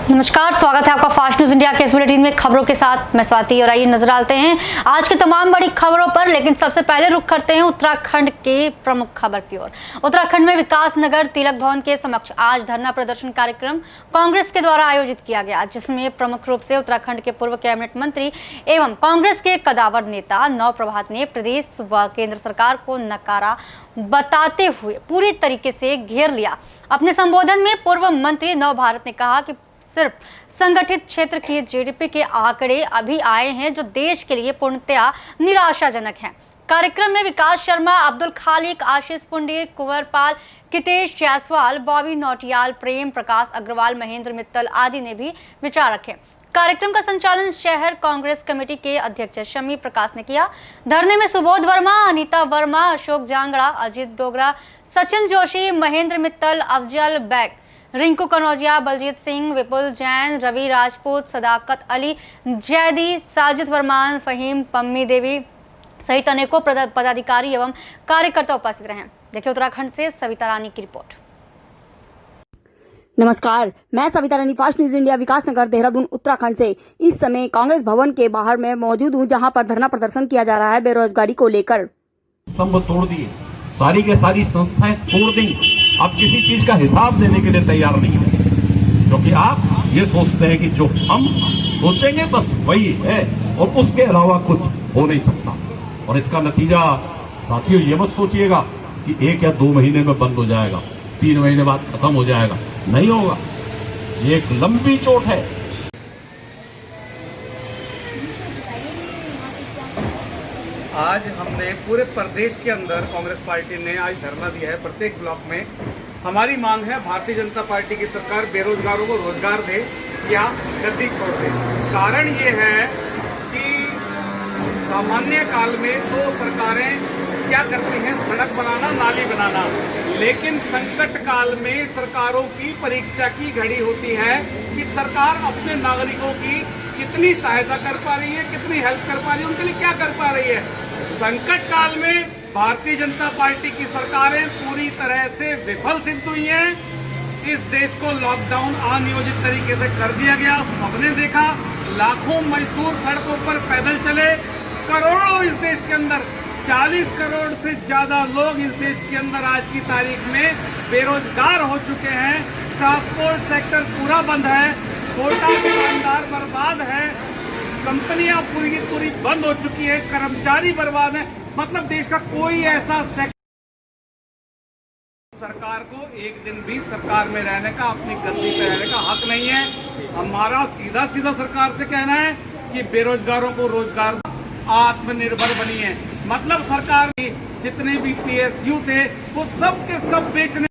नमस्कार, स्वागत है आपका फास्ट न्यूज इंडिया के इस बुलेटिन में खबरों के साथ। मैं स्वाति और आइए नजर डालते हैं आज की तमाम बड़ी खबरों पर। लेकिन सबसे पहले रुख करते हैं उत्तराखंड की प्रमुख खबर की ओर। उत्तराखंड में विकास नगर तिलक भवन के समक्ष आज धरना प्रदर्शन कार्यक्रम कांग्रेस के द्वारा आयोजित किया गया, जिसमें प्रमुख रूप से उत्तराखंड के पूर्व कैबिनेट मंत्री एवं कांग्रेस के कदावर नेता नव प्रभात ने प्रदेश व केंद्र सरकार को नकारा बताते हुए पूरी तरीके से घेर लिया। अपने संबोधन में पूर्व मंत्री नव भारत ने कहा कि सिर्फ संगठित क्षेत्र की जीडीपी के आंकड़े अभी आए हैं, जो देश के लिए पूर्णतया निराशाजनक हैं। कार्यक्रम में विकास शर्मा, अब्दुल खालिक, आशीष पुंडीर, कुंवर पाल, कितेश जायसवाल, बॉबी नौटियाल, प्रेम प्रकाश अग्रवाल, महेंद्र मित्तल आदि ने भी विचार रखे। कार्यक्रम का संचालन शहर कांग्रेस कमेटी के अध्यक्ष शमी प्रकाश ने किया। धरने में सुबोध वर्मा, अनीता वर्मा, अशोक जांगड़ा, अजीत डोगरा, सचिन जोशी, महेंद्र मित्तल, अफजल बैग, रिंकू कनौजिया, बलजीत सिंह, विपुल जैन, रवि राजपूत, सदाकत अली, जैदी, साजिद वर्मान, फहीम, पम्मी देवी सहित अनेकों पदाधिकारी एवं कार्यकर्ता उपस्थित रहे। देखिए उत्तराखंड से सविता रानी की रिपोर्ट। नमस्कार, मैं Savita Rani, fast news India, Vikasnagar, Dehradun, Uttarakhand से इस समय कांग्रेस भवन के बाहर में मौजूद हूं, जहां पर धरना प्रदर्शन किया जा रहा है बेरोजगारी को लेकर। स्तंभ तोड़ दिए, सारी के सारी संस्थाएं तोड़ दी। आप किसी चीज का हिसाब देने के लिए तैयार नहीं है, क्योंकि आप ये सोचते हैं कि जो हम सोचेंगे बस वही है और उसके अलावा कुछ हो नहीं सकता। और इसका नतीजा साथियों ये मत सोचिएगा कि 1 या 2 महीने में बंद हो जाएगा, 3 महीने बाद खत्म हो जाएगा। नहीं होगा, ये एक लंबी चोट है। आज हमने पूरे प्रदेश के अंदर कांग्रेस पार्टी ने आज धरना दिया है। प्रत्येक ब्लॉक में हमारी मांग है भारतीय जनता पार्टी की सरकार बेरोजगारों को रोजगार दे या गद्दी छोड़ दे। कारण ये है कि सामान्य काल में तो सरकारें क्या करती हैं, सड़क बनाना, नाली बनाना, लेकिन संकट काल में सरकारों की परीक्षा की घड़ी होती है कि सरकार अपने नागरिकों की कितनी सहायता कर पा रही है, कितनी हेल्प कर पा रही है, उनके लिए क्या कर पा रही है। संकट काल में भारतीय जनता पार्टी की सरकारें पूरी तरह से विफल सिद्ध हुई हैं। इस देश को लॉकडाउन अनियोजित तरीके से कर दिया गया, सबने देखा। लाखों मजदूर सड़कों पर पैदल चले, करोड़ों इस देश के अंदर 40 करोड़ से ज्यादा लोग इस देश के अंदर आज की तारीख में बेरोजगार हो चुके हैं। ट्रांसपोर्ट सेक्टर पूरा बंद है, छोटा दुकानदार बर्बाद है, कंपनियां पूरी की पूरी बंद हो चुकी है, कर्मचारी बर्बाद है। मतलब देश का कोई ऐसा सेक्टर, सरकार को एक दिन भी सरकार में रहने का, अपनी गद्दी पे रहने का हक नहीं है। हमारा सीधा सीधा सरकार से कहना है कि बेरोजगारों को रोजगार, आत्मनिर्भर बनिए। मतलब सरकार की जितने भी PSU थे वो सब के सब बेचने,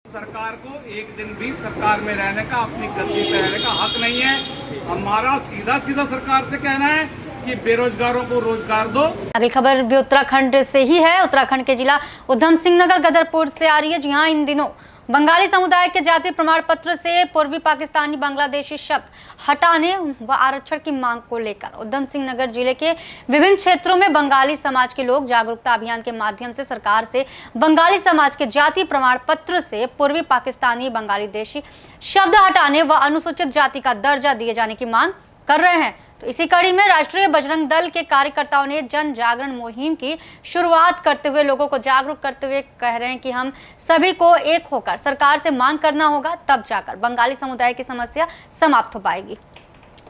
सरकार को एक दिन भी सरकार में रहने का, अपनी गद्दी पे रहने का हक नहीं है। हमारा सीधा सीधा सरकार से कहना है कि बेरोजगारों को रोजगार दो। अगली खबर भी उत्तराखंड से ही है। उत्तराखंड के जिला उधम सिंह नगर गदरपुर से आ रही है। जी हाँ, इन दिनों बंगाली समुदाय के जाति प्रमाण पत्र से पूर्वी पाकिस्तानी बांग्लादेशी शब्द हटाने व आरक्षण की मांग को लेकर उधम सिंह नगर जिले के विभिन्न क्षेत्रों में बंगाली समाज के लोग जागरूकता अभियान के माध्यम से सरकार से बंगाली समाज के जाति प्रमाण पत्र से पूर्वी पाकिस्तानी बांग्लादेशी देशी शब्द हटाने व अनुसूचित जाति का दर्जा दिए जाने की मांग कर रहे हैं। तो इसी कड़ी में राष्ट्रीय बजरंग दल के कार्यकर्ताओं ने जन जागरण मुहिम की शुरुआत करते हुए लोगों को जागरूक करते हुए कह रहे हैं कि हम सभी को एक होकर सरकार से मांग करना होगा, तब जाकर बंगाली समुदाय की समस्या समाप्त हो पाएगी।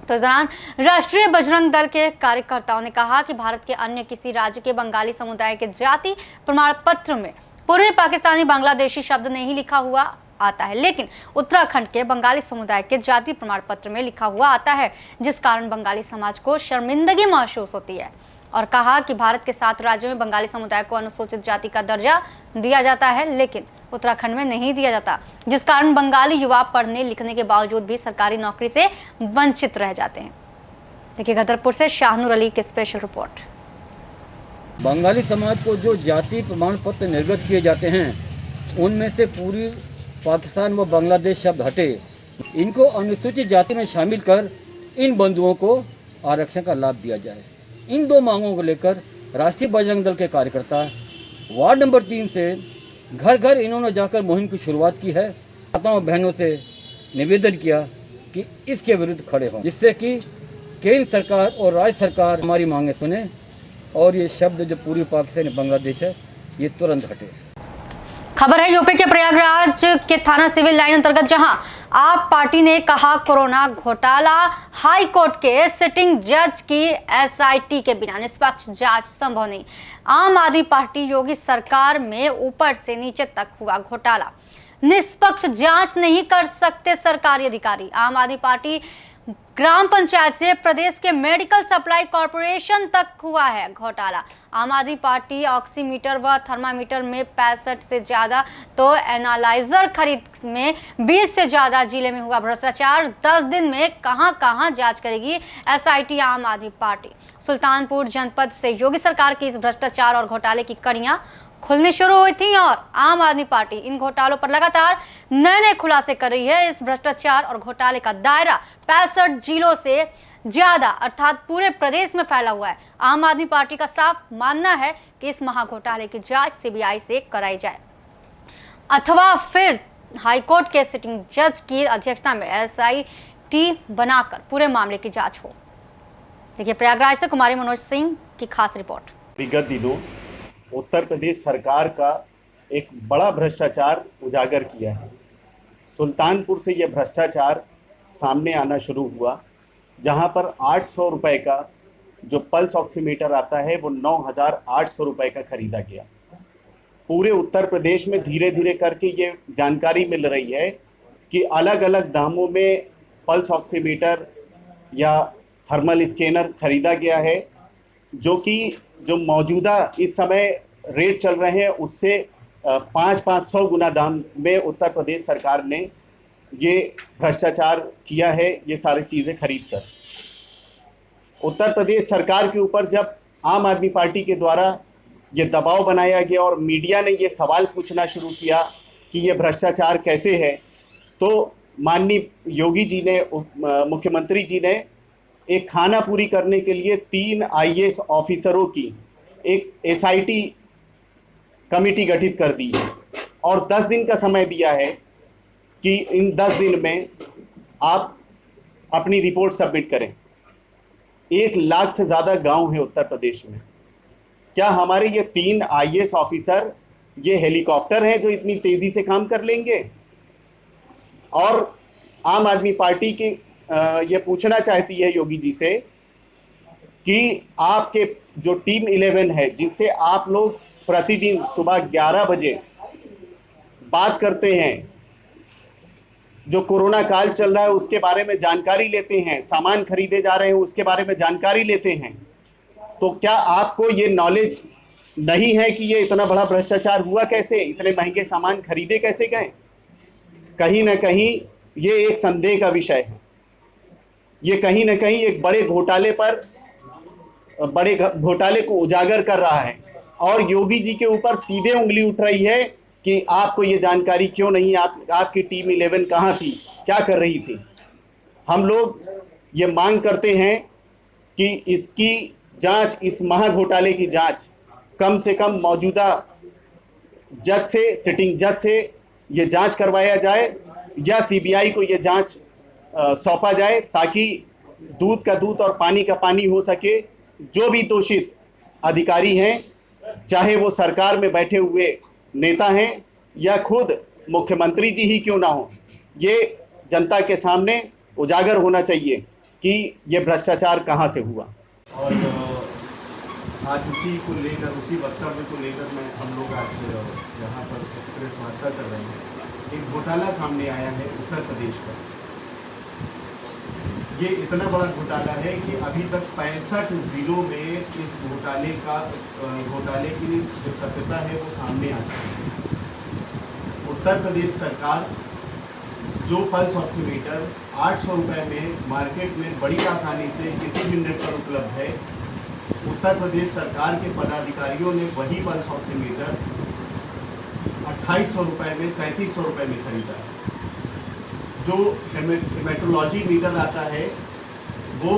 तो इस दौरान राष्ट्रीय बजरंग दल के कार्यकर्ताओं ने कहा कि भारत के अन्य किसी राज्य के बंगाली समुदाय के जाति प्रमाण पत्र में पूर्वी पाकिस्तानी बांग्लादेशी शब्द नहीं लिखा हुआ आता है, लेकिन उत्तराखंड के बंगाली समुदाय के जाति प्रमाण पत्र में लिखा हुआ आता है, जिस कारण बंगाली समाज को शर्मिंदगी महसूस होती है। और कहा कि भारत के 7 राज्यों में बंगाली समुदाय को अनुसूचित जाति का दर्जा दिया जाता है, लेकिन उत्तराखंड में नहीं दिया जाता, जिस कारण बंगाली युवा पढ़ने लिखने के बावजूद भी सरकारी नौकरी से वंचित रह जाते हैं। देखिए गदरपुर से शाहनूर अली की स्पेशल रिपोर्ट। बंगाली समाज को जो जाति प्रमाण पत्र निर्गत किए जाते हैं, उनमें से पूरी पाकिस्तान व बांग्लादेश शब्द हटे। इनको अनुसूचित जाति में शामिल कर इन बंधुओं को आरक्षण का लाभ दिया जाए। इन 2 मांगों को लेकर राष्ट्रीय बजरंग दल के कार्यकर्ता वार्ड नंबर 3 से घर घर इन्होंने जाकर मुहिम की शुरुआत की है। माताओं बहनों से निवेदन किया कि इसके विरुद्ध खड़े हों, जिससे कि केंद्र सरकार और राज्य सरकार हमारी मांगें सुने और ये शब्द जो पूर्वी पाकिस्तान बांग्लादेश है ये तुरंत हटे। खबर है यूपी के प्रयागराज के थाना सिविल लाइन अंतर्गत, जहां आप पार्टी ने कहा कोरोना घोटाला हाई कोर्ट के सिटिंग जज की एसआईटी के बिना निष्पक्ष जांच संभव नहीं। आम आदमी पार्टी योगी सरकार में ऊपर से नीचे तक हुआ घोटाला, निष्पक्ष जांच नहीं कर सकते सरकारी अधिकारी। आम आदमी पार्टी ग्राम पंचायत से प्रदेश के मेडिकल सप्लाई कॉरपोरेशन तक हुआ है घोटाला। आम आदमी पार्टी ऑक्सीमीटर व थर्मामीटर में 65 से ज्यादा, तो एनालाइजर खरीद में 20 से ज्यादा जिले में हुआ भ्रष्टाचार। 10 दिन में कहां जांच करेगी एसआईटी आम आदमी पार्टी। सुल्तानपुर जनपद से योगी सरकार की इस भ्रष्टाचार और घोटाले की कड़ियां खुलनी शुरू हुई थी और आम आदमी पार्टी इन घोटालों पर लगातार नए खुलासे कर रही है। इस भ्रष्टाचार और घोटाले का दायरा 65 जिलों से ज्यादा अर्थात पूरे प्रदेश में फैला हुआ है। आम आदमी पार्टी का साफ मानना है कि इस महाघोटाले की जांच सीबीआई से कराई जाए अथवा फिर हाईकोर्ट के सिटिंग जज की अध्यक्षता में एसआईटी बनाकर पूरे मामले की जांच हो। देखिए प्रयागराज से कुमारी मनोज सिंह की खास रिपोर्ट। विगत दिनों उत्तर प्रदेश सरकार का एक बड़ा भ्रष्टाचार उजागर किया है। सुल्तानपुर से यह भ्रष्टाचार सामने आना शुरू हुआ, जहां पर 800 रुपये का जो पल्स ऑक्सीमीटर आता है वो 9,800 रुपये का खरीदा गया। पूरे उत्तर प्रदेश में धीरे धीरे करके ये जानकारी मिल रही है कि अलग अलग दामों में पल्स ऑक्सीमीटर या थर्मल स्कैनर खरीदा गया है, जो मौजूदा इस समय रेट चल रहे हैं उससे 500 गुना दाम में उत्तर प्रदेश सरकार ने ये भ्रष्टाचार किया है। ये सारी चीज़ें खरीद कर उत्तर प्रदेश सरकार के ऊपर जब आम आदमी पार्टी के द्वारा ये दबाव बनाया गया और मीडिया ने ये सवाल पूछना शुरू किया कि ये भ्रष्टाचार कैसे है, तो माननीय योगी जी ने, मुख्यमंत्री जी ने एक खाना पूरी करने के लिए 3 आईएएस ऑफिसरों की एक एसआईटी कमेटी गठित कर दी है और 10 दिन का समय दिया है कि इन 10 दिन में आप अपनी रिपोर्ट सबमिट करें। 1 लाख से ज़्यादा गांव है उत्तर प्रदेश में। क्या हमारे ये 3 आईएएस ऑफिसर ये हेलीकॉप्टर हैं जो इतनी तेज़ी से काम कर लेंगे? और आम आदमी पार्टी की ये पूछना चाहती है योगी जी से कि आपके जो टीम 11 है, जिससे आप लोग प्रतिदिन सुबह 11 बजे बात करते हैं, जो कोरोना काल चल रहा है उसके बारे में जानकारी लेते हैं, सामान खरीदे जा रहे हैं उसके बारे में जानकारी लेते हैं, तो क्या आपको ये नॉलेज नहीं है कि ये इतना बड़ा भ्रष्टाचार हुआ कैसे, इतने महंगे सामान खरीदे कैसे गए? कहीं ना कहीं ये एक संदेह का विषय है। ये कहीं ना कहीं एक बड़े घोटाले को उजागर कर रहा है और योगी जी के ऊपर सीधे उंगली उठ रही है कि आपको ये जानकारी क्यों नहीं, आपकी टीम 11 कहाँ थी, क्या कर रही थी। हम लोग ये मांग करते हैं कि इसकी जांच, इस महाघोटाले की जांच कम से कम मौजूदा जज से, सिटिंग जज से ये जांच करवाया जाए या सीबीआई को ये जांच सौंपा जाए, ताकि दूध का दूध और पानी का पानी हो सके। जो भी दोषित अधिकारी हैं, चाहे वो सरकार में बैठे हुए नेता हैं या खुद मुख्यमंत्री जी ही क्यों ना हो, ये जनता के सामने उजागर होना चाहिए कि ये भ्रष्टाचार कहाँ से हुआ। और आज उसी को लेकर, उसी वक्तव्य को लेकर हम लोग आज यहाँ पर प्रेस वार्ता कर रहे हैं। एक घोटाला सामने आया है उत्तर प्रदेश का। ये इतना बड़ा घोटाला है कि अभी तक 65 जिलों में इस घोटाले की जो सत्यता है वो सामने आ चुकी है। उत्तर प्रदेश सरकार जो पल्स ऑक्सीमीटर 800 रुपये में मार्केट में बड़ी आसानी से किसी भी नेट पर उपलब्ध है, उत्तर प्रदेश सरकार के पदाधिकारियों ने वही पल्स ऑक्सीमीटर 2800 रुपये में, 3300 रुपये में खरीदा है। जो हेमेटोलॉजी मीटर आता है वो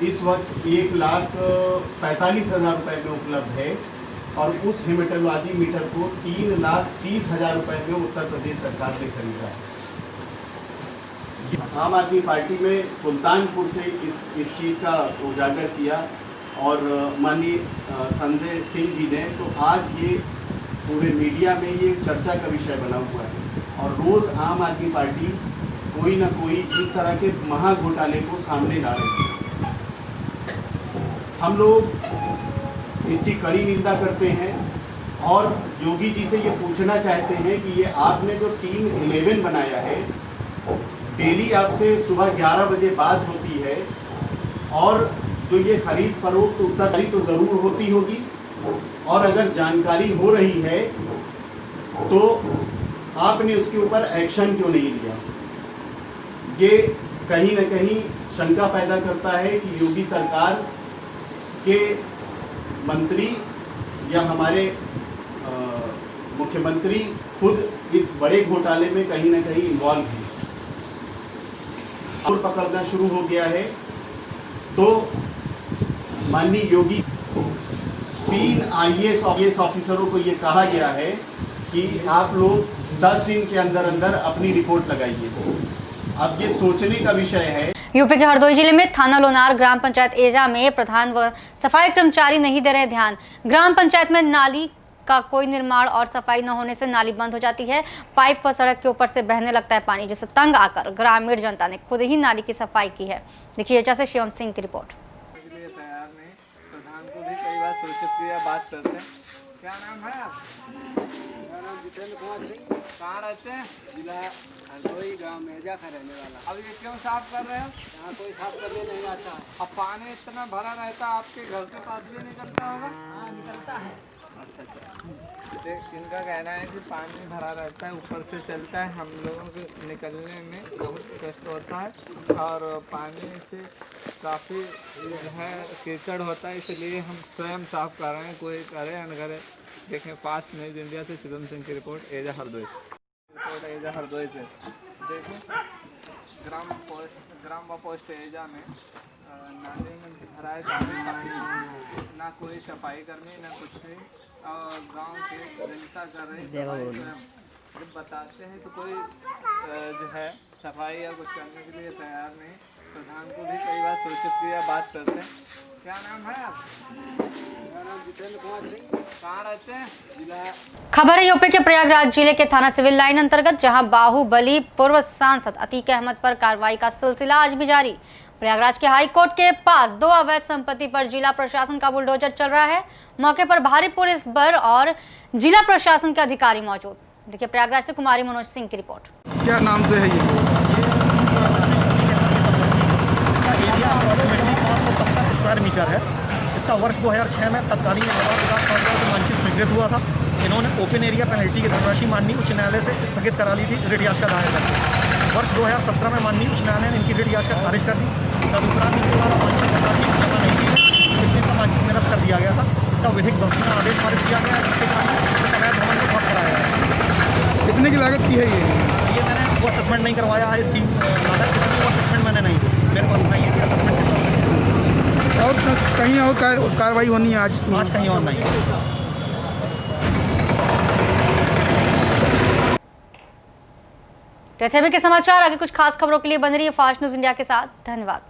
इस वक्त 1,45,000 रुपये में उपलब्ध है और उस हेमेटोलॉजी मीटर को 3,30,000 रुपये में उत्तर प्रदेश सरकार ने खरीदा है। आम आदमी पार्टी में सुल्तानपुर से इस चीज़ का उजागर किया और माननीय संजय सिंह जी ने, तो आज ये पूरे मीडिया में ये चर्चा का विषय बना हुआ है और रोज़ आम आदमी पार्टी कोई ना कोई इस तरह के महा घोटाले को सामने ला रही है। हम लोग इसकी कड़ी निंदा करते हैं और योगी जी से ये पूछना चाहते हैं कि ये आपने जो टीम 11 बनाया है, डेली आपसे सुबह 11 बजे बात होती है और जो ये खरीद फरोख्त उत्तरदायी तो ज़रूर होती होगी, और अगर जानकारी हो रही है तो आपने उसके ऊपर एक्शन क्यों नहीं लिया। ये कहीं न कहीं शंका पैदा करता है कि योगी सरकार के मंत्री या हमारे मुख्यमंत्री खुद इस बड़े घोटाले में कहीं न कहीं इन्वॉल्व हैं और पकड़ना शुरू हो गया है। तो माननीय योगी 3 IAS ऑफिसरों को ये कहा गया है कि आप लोग 10 दिन के अंदर अंदर अपनी रिपोर्ट लगाइए। अब ये सोचने का विषय है। यूपी के हरदोई जिले में थाना लोनार ग्राम पंचायत एजा में प्रधान व सफाई कर्मचारी नहीं दे रहे ध्यान। ग्राम पंचायत में नाली का कोई निर्माण और सफाई न होने से नाली बंद हो जाती है। पाइप व सड़क के ऊपर से बहने लगता है पानी, जिससे तंग आकर ग्रामीण जनता ने खुद ही नाली की सफाई की है। देखिए एजा से शिवम सिंह की रिपोर्ट। तैयार नहीं, प्रधान को भी कई बार सूचित किया, बात करते हैं। क्या नाम है आप? मेरा नाम जितेंद्र कुमार सिंह। कहाँ रहते हैं? जिला हरदोई, गाँव मेजा का रहने वाला। अब ये क्यों साफ कर रहे हो? यहाँ कोई साफ करने नहीं आता है। अब पानी इतना भरा रहता है, आपके घर के पास भी निकलता होगा? हाँ निकलता है। अच्छा, इनका कहना है कि पानी भरा रहता है, ऊपर से चलता है, हम लोगों के निकलने में बहुत कष्ट होता है और पानी से काफ़ी जो है कीचड़ होता है, इसलिए हम स्वयं साफ कर रहे हैं, कोई करे या न करे। देखें फास्ट न्यूज़ इंडिया से शिवम सिंह की रिपोर्ट एजा हरदोई से। देखें ग्राम व पोस्ट एजा में नाले में भरा है पानी, ना कोई सफाई कर्मी ना कुछ नहीं, और गांव के जनता कर रही है। जब बताते हैं तो कोई जो है सफाई या कुछ करने के लिए तैयार नहीं। प्रधान को भी कई बार सूचित किया, बात करते हैं। क्या नाम है आप? मेरा नाम जितेंद्र कुमार सिंह। कहाँ रहते हैं? जिला। खबर है यूपी के प्रयागराज जिले के थाना सिविल लाइन अंतर्गत, जहां बाहुबली पूर्व सांसद अतीक अहमद पर कार्रवाई का सिलसिला आज भी जारी। प्रयागराज के हाई कोर्ट के पास 2 अवैध संपत्ति पर जिला प्रशासन का बुलडोजर चल रहा है। मौके पर भारी पुलिस बल और जिला प्रशासन के अधिकारी मौजूद। देखिए प्रयागराज से कुमारी मनोज सिंह की रिपोर्ट। क्या नाम से है ये? इसका एरिया अप्रॉक्सीमेटली 570 स्क्वायर मीटर है। इसका वर्ष 2006 में तत्कालीन नगर विकास प्राधिकरण से मानचित्र स्वीकृत हुआ था। इन्होंने ओपन एरिया पेनल्टी की धनराशि माननीय उच्च न्यायालय से स्थगित करा ली थी रिट याचिका दायर करके। वर्ष 2017 में माननीय उच्च न्यायालय ने इनकी रिट याचिका खारिज कर दी। तदुपरांत इनके द्वारा वांछित धनराशि जमा नहीं की है, इसलिए इनका मानचित्र निरस्त कर दिया गया था। इसका विधिक ध्वस्तीकरण आदेश पारित किया गया है, जिसके कारण इस अवैध भवन को ध्वस्त कराया है। कितने की लागत की है ये? ये मैंने वो असेसमेंट नहीं करवाया है, इसकी लागत कितनी वो असेसमेंट मैंने नहीं, मेरे पास नहीं है कि असेसमेंट कितना। और कहीं और कार्रवाई होनी है आज कहीं और नहीं। तो थे भी के समाचार, आगे कुछ खास खबरों के लिए बन रही है फास्ट न्यूज़ इंडिया के साथ। धन्यवाद।